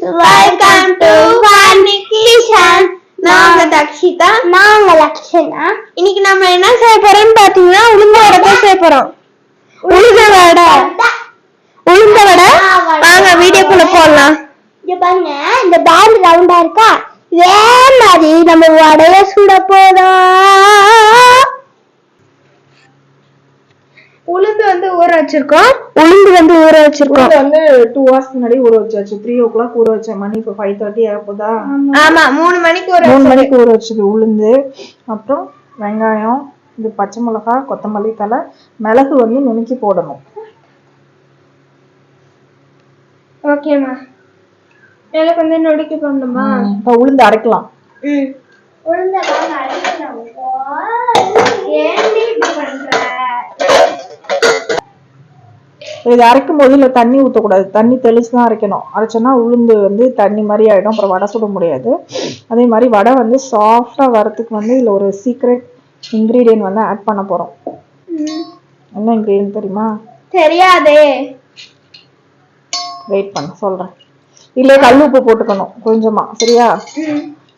Welcome to Vani kitchen. நாங்க தக்ஷிதா, நாங்க லக்ஷனா. இன்னைக்கு நம்ம என்ன செய்ய போறோம்னு பாத்தீங்கன்னா உளுந்த வடை தான் செய்ய போறோம். உளுந்த வடை வாங்க வீடியோக்குள்ள போடலாம். இங்க பாருங்க, இந்த பால் ரவுண்டா இருக்கா, இதே மாதிரி நம்ம வடைய சுட போறோம். உளுந்து வந்து ஊற வச்சிருக்கோம். உளுந்து வந்து 2 hours முன்னாடி ஊற வச்சாச்சு. 3 o'clock ஊற வச்சேன். மணி இப்போ 5:30 ஆகுதா? ஆமா, 3 மணிக்கு ஊற வச்சது உளுந்து. அப்புறம் வெங்காயம், இது பச்சை மிளகாய், கொத்தமல்லி தலை, மிளகு வந்து நுணுக்கி போடணும். ஓகேமா. எனக்கு வந்து நொடிக்கு பண்ணணுமா? இப்போ உளுந்து அரைக்கலாம். உளுந்த அரைக்கணும். ஏன்டி இப்படி பண்ற? இது அரைக்கும் போது இல்லை தண்ணி ஊற்றக்கூடாது, தண்ணி தெளிச்சுதான் அரைக்கணும். அரைச்சோன்னா உளுந்து வந்து தண்ணி மாதிரி ஆயிடும், அப்புறம் வடை சுட முடியாது. அதே மாதிரி வடை வந்து சாஃப்டா வரத்துக்கு வந்து இதுல ஒரு சீக்ரெட் இன்கிரீடியன்ட் வந்து ஆட் பண்ண போறோம். என்ன இன்கிரீடியன்ட் தெரியுமா? தெரியாதே. வெயிட் பண்ண சொல்றேன். இல்ல கல் உப்பு போட்டுக்கணும் கொஞ்சமா, சரியா?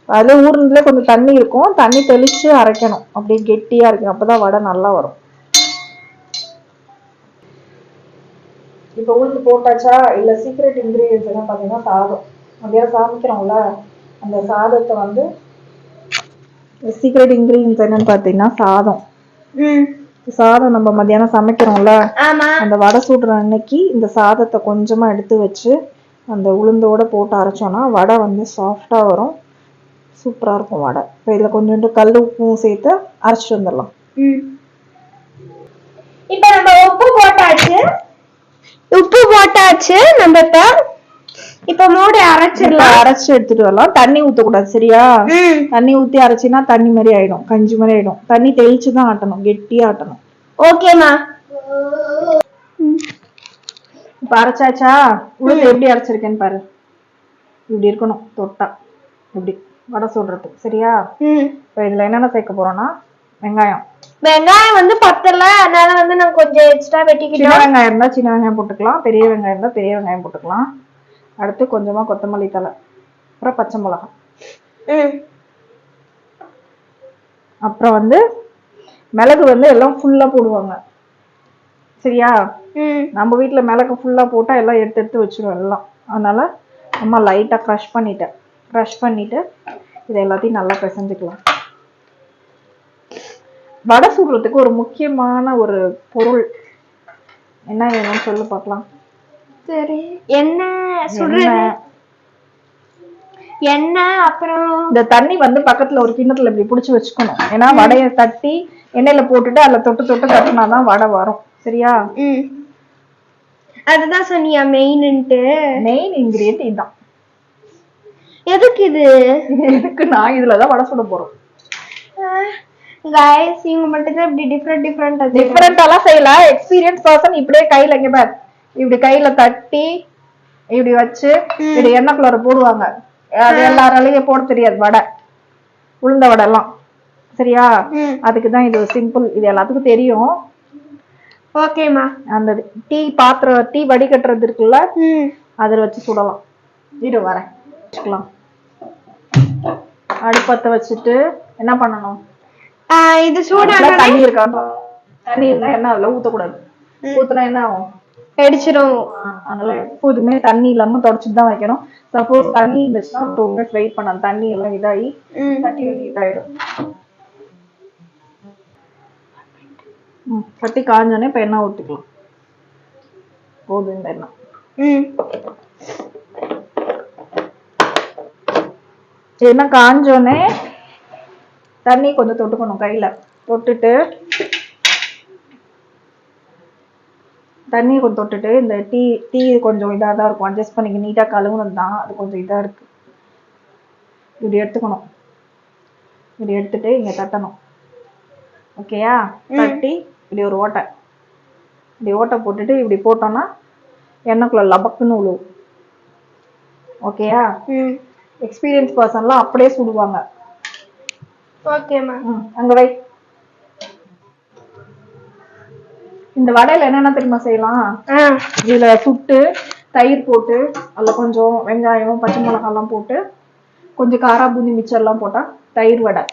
அதுல ஊர்ல கொஞ்சம் தண்ணி இருக்கும், தண்ணி தெளிச்சு அரைக்கணும். அப்படியே கெட்டியா இருக்கும், அப்பதான் வடை நல்லா வரும். இப்ப உளுந்து போட்டாச்சா? இல்ல சீக்ரெட் இன்கிரீடியன்ஸ் எல்லாம் பாத்தீங்கன்னா சாதம். மதியம் சமைக்கிறோம்ல, அந்த சாதத்தை வந்து சீக்ரெட் இன்கிரீடியன்ஸ் என்னன்னு பாத்தீங்கன்னா சாதம். சாதம் நம்ம மத்தியானம் சமைக்கிறோம்ல, அந்த வடை சுடுற அன்னைக்கு இந்த சாதத்தை கொஞ்சமா எடுத்து வச்சு அந்த உளுந்தோட போட்டு அரைச்சோம்னா வடை வந்து சாஃப்டா வரும், சூப்பரா இருக்கும் வடை. இப்போ இதுல கொஞ்சோண்டு கல் உப்பும் சேர்த்து அரைச்சிட்டு வந்துடலாம். இப்ப நம்ம உப்பு போட்டாச்சு. நம்ம இப்ப மூடி அரைச்சிடலாம். அரைச்சு எடுத்துட்டு வரலாம். தண்ணி ஊத்தக்கூடாது, சரியா? தண்ணி ஊத்தி அரைச்சினா தண்ணி மாதிரி ஆயிடும், கஞ்சி மாதிரி ஆயிடும். தண்ணி தெளிச்சுதான் ஆட்டணும், கெட்டியா ஆட்டணும். ஓகேமா. இப்ப அரைச்சாச்சா? உளுந்து எப்படி அரைச்சிருக்கேன்னு பாரு. இப்படி இருக்கணும் தொட்டா, இப்படி வடை சுடுறதுக்கு, சரியா? இப்ப இதுல என்னென்ன சேர்க்க போறோம்னா, வெங்காயம் வந்து பத்தல, அதனால வந்து நான் கொஞ்சம் எக்ஸ்ட்ரா வெட்டிக்கிட்டேன். சின்ன வெங்காயம் இருந்தா சின்ன வெங்காயம் போட்டுக்கலாம், பெரிய வெங்காயம் இருந்தா பெரிய வெங்காயம் போட்டுக்கலாம். அடுத்து கொஞ்சமா கொத்தமல்லி தலை, அப்புறம் பச்சை மிளகாய், அப்புறம் வந்து மிளகு வந்து எல்லாம் ஃபுல்லா போடுவாங்க, சரியா? நம்ம வீட்டுல மிளகு ஃபுல்லா போட்டா எல்லாம் எடுத்து எடுத்து வச்சிருவோம் எல்லாம். அதனால அம்மா லைட்டா க்ரஷ் பண்ணிட்டு இதை எல்லாத்தையும் நல்லா பிசைஞ்சுக்கலாம். வடை சுடுறதுக்கு ஒரு முக்கியமான ஒரு பொருள் என்ன வேணும்னு சொல்லு பார்க்கலாம். சரி, எண்ணெய், அப்புறம் இந்த தண்ணி வந்து பக்கத்துல ஒரு கிண்ணத்துல இப்படி புடிச்சு வச்சுக்கணும். ஏன்னா வடையை தட்டி எண்ணெயில போட்டுட்டு அதுல தொட்டு தொட்டு தட்டினாதான் வடை வரும், சரியா? அதுதான் சொன்னியா மெயின் இன்கிரியன்ட் இதுதான். எதுக்கு இதுக்கு நான் இதுலதான் வடை சுட போறோம். गाइस இவங்க மட்டும் தான் இப்படி டிஃபரண்டாலாம் செய்யலாம். எக்ஸ்பீரியன்ஸ் பர்சன் இப்படியே கையில இங்க பாரு, இப்படி கையில தட்டி இப்படி வச்சு இப்படி எண்ணெய்க்குள்ள போடுவாங்க. அது எல்லாராலையும் போட தெரியாது வடை, உளுந்த வடை எல்லாம், சரியா? அதுக்குதான் இது சிம்பிள், இது எல்லாத்துக்கும் தெரியும். ஓகேமா. அந்த டீ பாத்திரம், டீ வடிகட்டுறது இருக்குல்ல, அதுல வச்சு சுடலாம். இரு வரேன். அடுப்பத்தை வச்சுட்டு என்ன பண்ணணும், இது சூடான தண்ணி இருக்கா, தண்ணி இருந்தா என்ன அதுல ஊத்தக்கூடாது. ஊத்துனா என்ன ஆகும், வெடிச்சிரும். அதனால எப்போதுமே தண்ணி இல்லாம தொடச்சிட்டு தான் வைக்கணும். சப்போஸ் தண்ணி இருந்துச்சுன்னா 2 minutes வெயிட் பண்ணலாம். தண்ணி எல்லாம் இதாகி தட்டி இதாயிடும். கட்டி காஞ்சோடனே இப்ப எண்ணெய் ஊத்திக்கலாம். போதும் இந்த எண்ணெய். எண்ணெய் காஞ்சோடனே தண்ணி கொஞ்சம் தொட்டுக்கணும், கையில தொட்டுட்டு தண்ணி கொஞ்சம் தொட்டுட்டு இந்த டீ கொஞ்சம் இதா தான் இருக்கும், அட்ஜஸ்ட் பண்ணிக்க. நீட்டா கழுவுனது தான், அது கொஞ்சம் இதா இருக்கு. இப்படி எடுத்துக்கணும். இப்படி எடுத்துட்டு இங்க தட்டணும், ஓகேயா? தட்டி இப்படி ஒரு ஓட்டை, இப்படி ஓட்டை போட்டுட்டு இப்படி போட்டோம்னா எண்ணெய்க்குள்ள லபக்குன்னு உழுவும், ஓகேயா? எக்ஸ்பீரியன்ஸ் பர்சன்லாம் அப்படியே சுடுவாங்க. ஓகேமா. அங்க வை. இந்த வடையில என்னென்ன தெரியுமா செய்யலாம்? இதுல சுட்டு தயிர் போட்டு அதுல கொஞ்சம் வெங்காயம் பச்சை மிளகாய் எல்லாம் போட்டு கொஞ்சம் காரா பூந்தி மிச்சர் எல்லாம் போட்டா தயிர் வடை.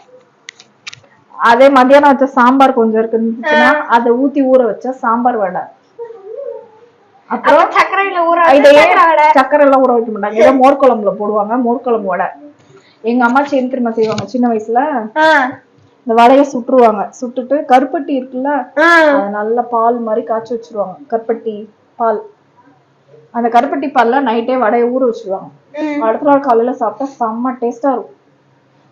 அதே மத்தியானம் வச்ச சாம்பார் கொஞ்சம் இருக்குன்னா அதை ஊத்தி ஊற வச்சா சாம்பார் வடை. அப்புறம் சக்கரை எல்லாம் ஊற வைக்க மாட்டாங்க, ஏதோ மோர் குழம்புல போடுவாங்க, மோர் குழம்பு வடை. எங்க அம்மாச்சி என்ன தெரியுமா செய்வாங்க, சின்ன வயசுல இந்த வடையை சுட்டுருவாங்க. சுட்டுட்டு கருப்பட்டி இருக்குல்ல, அதை நல்லா பால் மாதிரி காய்ச்சி வச்சிருவாங்க. கருப்பட்டி பால், அந்த கருப்பட்டி பால்ல நைட்டே வடையை ஊற வச்சிருவாங்க. அடுத்த நாள் காலையில சாப்பிட்டா செம்ம டேஸ்டா இருக்கும்.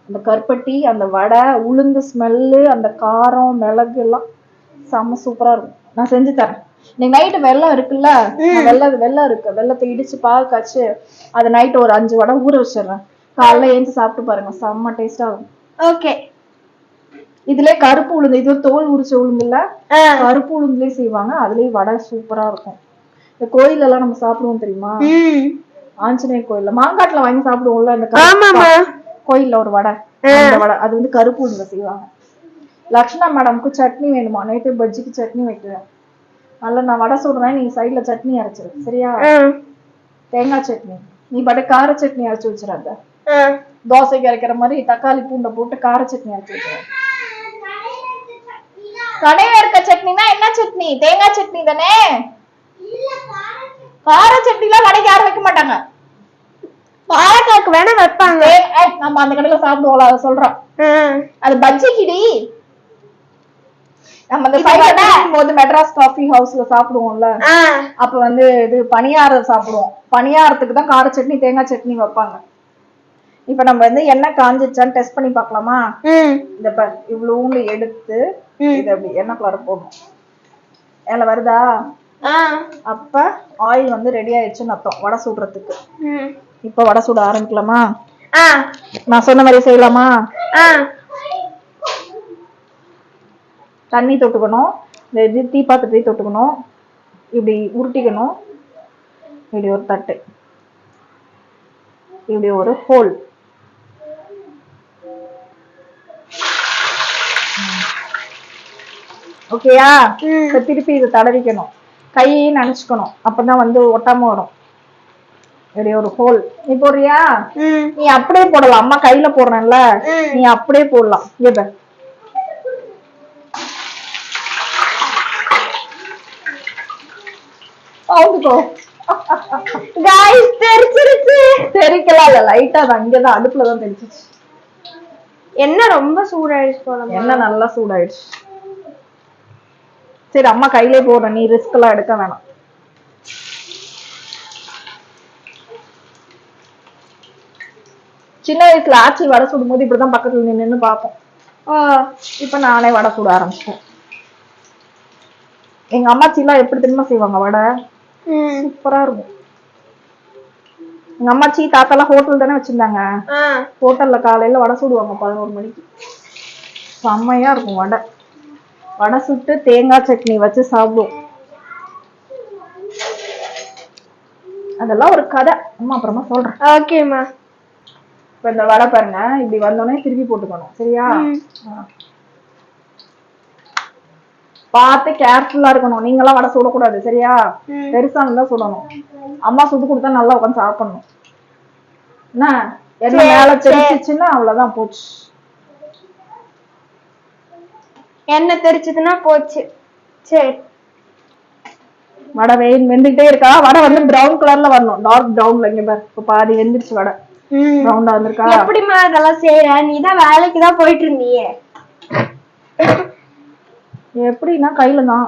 அந்த கருப்பட்டி, அந்த வடை, உளுந்து ஸ்மெல்லு, அந்த காரம் மிளகு எல்லாம் செம்ம சூப்பரா இருக்கும். நான் செஞ்சு தரேன். நீங்க நைட்டு வெல்லம் இருக்குல்ல, வெல்லம் இருக்கு, வெல்லத்தை இடிச்சு பாகு காய்ச்சி அதை நைட்டு ஒரு 5 வடை ஊற வச்சிடுறேன். காலைல ஏஞ்சி சாப்பிட்டு பாருங்க, செம்ம டேஸ்டா இருக்கும். ஓகே. இதுல கருப்பு உளுந்து, இது தோல் உரிச்ச உளுந்து இல்ல, கருப்பு உளுந்துலயே செய்வாங்க. அதுலயே வடை சூப்பரா இருக்கும். இந்த கோயில எல்லாம் நம்ம சாப்பிடுவோம் தெரியுமா, ஆஞ்சநேயர் கோயில்ல மாங்காட்டுல வாங்கி சாப்பிடுவோம்ல, அந்த கோயில்ல ஒரு வடை, அந்த வடை அது வந்து கருப்பு உளுந்துல செய்வாங்க. லக்ஷ்மணா மேடம்க்கு சட்னி வேணுமா, நேற்று பஜ்ஜிக்கு சட்னி வைக்கிறேன். நல்லா நான் வடை சொல்றேன், நீ சைட்ல சட்னி அரைச்சிரு சரியா? தேங்காய் சட்னி. நீ பாட்டு கார சட்னி அரைச்சு வச்சிடாத. தோசைக்கு அரைக்கிற மாதிரி தக்காளி பூண்டை போட்டு கார சட்னி அரைச்சு வச்சிருவேன். கடையில இருக்க சட்னினா என்ன சட்னி? தேங்காய் சட்னி தானே. கார சட்னி எல்லாம் கடைக்கு யாரும் வைக்க மாட்டாங்க. பாலக்காக்கு வேணா வைப்பாங்க. நம்ம அந்த கடையில சாப்பிடுவோம், அதை சொல்றோம். அது பஜ்ஜிக்கிடி. நம்ம அந்த போது மெட்ராஸ் காஃபி ஹவுஸ்ல சாப்பிடுவோம்ல, அப்ப வந்து இது பணியாரம் சாப்பிடுவோம். பணியாரத்துக்கு தான் கார சட்னி தேங்காய் சட்னி வைப்பாங்க. இப்ப நம்ம வந்து எண்ணெய் காஞ்சிச்சான்னு டெஸ்ட் பண்ணி பாக்கலாமா? இந்த பாரு, இவ்வளவு எடுத்து இது அப்படி எண்ணெய் குள்ளார போடணும். ஏல வருதா? அப்ப ஆயில் வந்து ரெடி ஆயிடுச்சுன்னு அர்த்தம் வடை சுடுறதுக்கு. இப்ப வடை சுட ஆரம்பிக்கலாமா? நான் சொன்ன மாதிரி செய்யலாமா? தண்ணி தொட்டுக்கணும், இந்த தீ பாத்திரத்தையும் தொட்டுக்கணும், இப்படி உருட்டிக்கணும். இப்படி ஒரு தட்டு, இப்படி ஒரு ஹோல். ஓகேயா? திருப்பி இதை தடவிக்கணும், கையையும் நினைச்சுக்கணும், அப்பதான் வந்து ஒட்டாம வரும். இப்படி ஒரு ஹோல். நீ போடுறியா? நீ அப்படியே போடலாம், அம்மா கையில போடுறேன்ல, நீ அப்படியே போடலாம். ஏப்ப தெரிக்கலாம் இல்ல, லைட்டா அது அங்கதான் அடுப்புலதான் தெரிச்சிச்சு. என்ன ரொம்ப சூடாயிடுச்சு போல. என்ன நல்லா சூடாயிடுச்சு. சரி அம்மா கையிலே போடுறேன், நீ ரிஸ்க் எல்லாம் எடுக்க வேணாம். சின்ன வயசுல ஆச்சி வடை சுடும் போது இப்படிதான் பக்கத்துல நின்னு பார்ப்போம். இப்ப நானே வடை சுட ஆரம்பிச்சேன். எங்க அம்மாச்சி எல்லாம் எப்படி தெரியுமா செய்வாங்க வடை, சூப்பரா இருக்கும். எங்க அம்மாச்சி தாத்தா எல்லாம் ஹோட்டல் தானே வச்சிருந்தாங்க, ஹோட்டல்ல காலையில வடை சுடுவாங்க 11 மணிக்கு. செம்மையா இருக்கும் வடை. வடை சுட்டு தேங்காய் சட்னி வச்சு சாப்பிடுவோம். அதெல்லாம் ஒரு கதை, அம்மா அப்புறமா சொல்றேன். ஓகேம்மா. இப்ப இந்த வடை பாருங்க, இப்படி வந்தோடனே திருப்பி போட்டுக்கணும் சரியா? பார்த்து கேர்ஃபுல்லா இருக்கணும். நீங்க எல்லாம் வடை சுடக்கூடாது சரியா? பெருசா இருந்தா சுடணும். அம்மா சுட்டு கொடுத்தா நல்லா உட்காந்து சாப்பிடணும். என்ன என்ன மேல தெரிச்சிச்சுன்னா அவ்வளவுதான் போச்சு. எண்ணெய் தெரிச்சதுன்னா போச்சு. சரி, வடை வெந்துகிட்டே இருக்கா. வடை வந்து பிரவுன் கலர்ல வரணும், டார்க் பிரவுன்ல. இங்க பாரு, இப்ப பாதி வெந்துருச்சு வடை, ரவுண்டா வந்திருக்கா. எப்படிமா இதெல்லாம் செய்யற? நீதான் வேலைக்கு தான் போயிட்டு இருந்தியே. எப்படின்னா கையில தான்.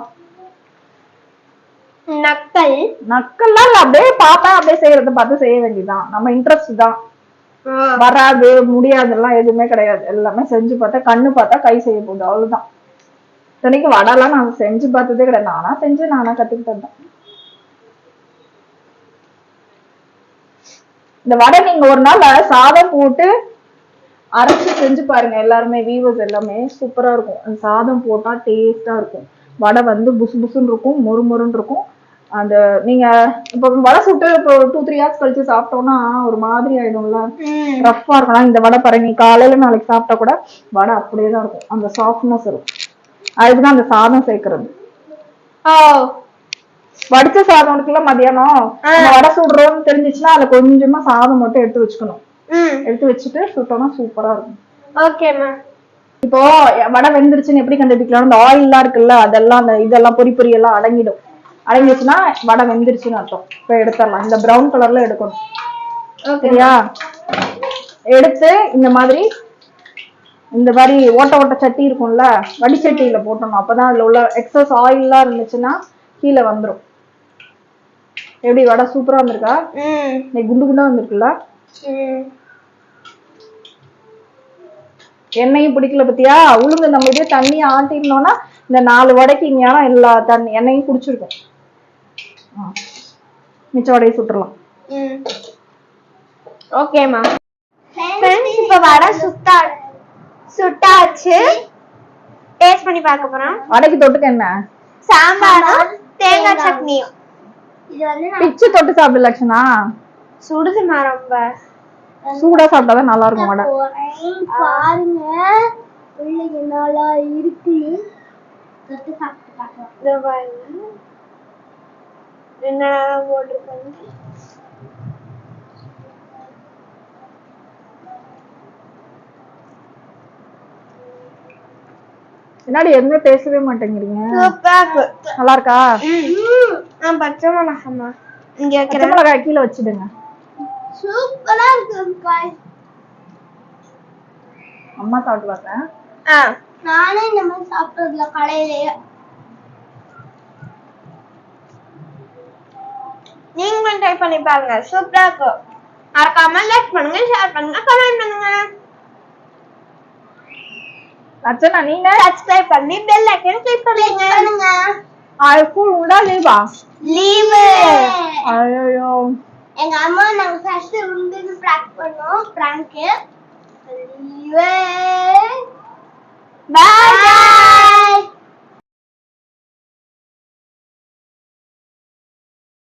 நக்கல்லாம் இல்ல, அப்படியே பார்த்தா அப்படியே செய்யறத பார்த்து செய்ய வேண்டியதுதான். நம்ம இன்ட்ரெஸ்ட் தான். வராது முடியாதுலாம் எதுவுமே கிடையாது. எல்லாமே செஞ்சு பார்த்தா, கண்ணு பார்த்தா கை செய்ய போகுது, அவ்வளவுதான். இத்தனைக்கு வடைலாம் நான் செஞ்சு பார்த்ததே கிடையாது. நானா செஞ்சு நானா கத்துக்கிட்டது தான். இந்த வடை நீங்க ஒரு நாள் சாதம் போட்டு அரைச்சு செஞ்சு பாருங்க. எல்லாருமே வியூவர்ஸ் எல்லாமே சூப்பரா இருக்கும். அந்த சாதம் போட்டா டேஸ்டா இருக்கும். வடை வந்து புசு புசுன்னு இருக்கும், மொறு மொறுன்னு இருக்கும். அந்த நீங்க இப்ப வடை சுட்டு இப்போ 2-3 hours கழிச்சு சாப்பிட்டோம்னா ஒரு மாதிரி ஆயிடும்ல, ரஃப்பா இருக்கணும். இந்த வடை பாருங்க, காலையில நாளைக்கு சாப்பிட்டா கூட வடை அப்படியே தான் இருக்கும், அந்த சாஃப்ட்னஸ் இருக்கும். அதுக்குதான் அந்த சாதம் சேர்க்கறது. வடிச்ச சாதம் இருக்குல்ல மதியானம் நம்ம வடை சுடுறோம்னு தெரிஞ்சிச்சுன்னா அதுல கொஞ்சமா சாதம் மட்டும் எடுத்து வச்சுக்கணும். எடுத்து வச்சுட்டு சுட்டோம்னா சூப்பரா இருக்கும். ஓகேம்மா. இப்போ வடை வெந்துருச்சுன்னு எப்படி கண்டுபிடிக்கலாம்? இந்த ஆயில் எல்லாம் இருக்குல்ல அதெல்லாம் அந்த இதெல்லாம் பொரி எல்லாம் அடங்கிடும். அடங்கிடுச்சுன்னா வடை வெந்துருச்சுன்னு அர்த்தம். இப்போ எடுத்துடலாம். இந்த ப்ரௌன் கலர்ல எடுக்கணும். சரியா? எடுத்து இந்த மாதிரி ஓட்ட சட்டி இருக்கும்ல வடிச்சட்டியில போட்டணும். அப்பதான் அதுல உள்ள எக்ஸஸ் ஆயில் எல்லாம் இருந்துச்சுன்னா கீழே வந்துரும். எப்படி வடை சூப்பரா வந்திருக்கா? குண்டு குண்டா வந்திருக்குல்ல? எண்ணெயும் பிடிக்கல பத்தியா? உளுந்து நம்ம இதே தண்ணி ஆட்டினோம்னா இந்த 4 வடைக்கு இங்கேயான எல்லா எண்ணெயும் குடிச்சிருக்கும். மிச்ச வடையை சுட்டுறலாம். ஓகேம்மா. இப்ப வடை சுட்டாச்சு. டேஸ்ட் பண்ணி பார்க்க போறோம். வடைக்கு தொட்டுக்க என்ன? சாம்பாரும் தேங்காய் சட்னியும். இது வந்து பிச்சு தொட்டு சாப்பிடு லட்சணா. சுடுதுமா ரொம்ப. சூடா சாப்பிட்டாதான் நல்லா இருக்கும் வடை. பாருங்க உள்ள என்னெல்லாம் இருக்கு. தொட்டு சாப்பிட்டு பார்க்கலாம். என்ன போட்டுருக்காங்க? என்னடி எதுவுமே பேசவே மாட்டேங்கிறீங்க? நல்லா இருக்கா? பச்சை மிளகாமா இங்க பச்சை மிளகாய் கீழே வச்சிடுங்க. சூப்பரா இருக்கு. அம்மா சாப்பிட்டு பார்த்தேன். நானே இந்த மாதிரி சாப்பிட்டதுல கடையிலேயே. நீங்களும் ட்ரை பண்ணி பாருங்க. சூப்பரா இருக்கும். மறக்காம லைக் பண்ணுங்க, ஷேர் பண்ணுங்க, கமெண்ட் பண்ணுங்க. அச்சனா நீங்க சப்ஸ்கிரைப் பண்ணி பெல் ஐகான் கிளிக் பண்ணுங்க. ஸ்கூல் உண்டா லீவா? லீவு. ஐயோ எங்க அம்மா நாங்க ஃபர்ஸ்ட் உண்டுன்னு பிராங்க் பண்ணோம். Prank leave. பை.